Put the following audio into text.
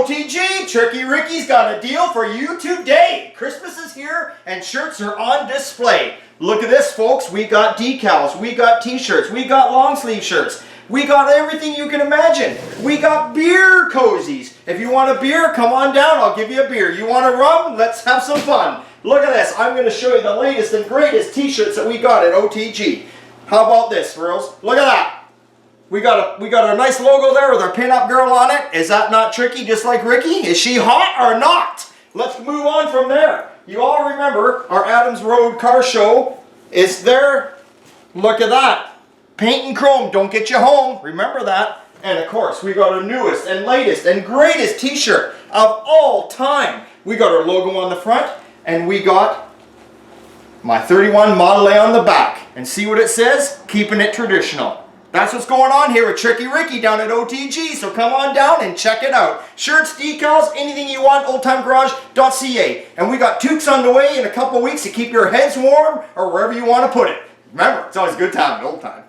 OTG, Tricky Ricky's got a deal for you today. Christmas is here and shirts are on display. Look at this, folks. We got decals, we got t-shirts, we got long sleeve shirts. We got everything you can imagine. We got beer cozies. If you want a beer, come on down, I'll give you a beer. You want a rum? Let's have some fun. Look at this. I'm going to show you the latest and greatest t-shirts that we got at OTG. How about this, girls? Look at that. We got a nice logo there with our pinup girl on it. Is that not tricky, just like Ricky? Is she hot or not? Let's move on from there. You all remember our Adams Road car show is there. Look at that. Paint and chrome, don't get you home. Remember that. And of course, we got our newest and latest and greatest t-shirt of all time. We got our logo on the front and we got my 31 Model A on the back. And see what it says? Keeping it traditional. That's what's going on here with Tricky Ricky down at OTG, so come on down and check it out. Shirts, decals, anything you want, oldtimegarage.ca. And we got toques on the way in a couple weeks to keep your heads warm or wherever you want to put it. Remember, it's always a good time at Old Time.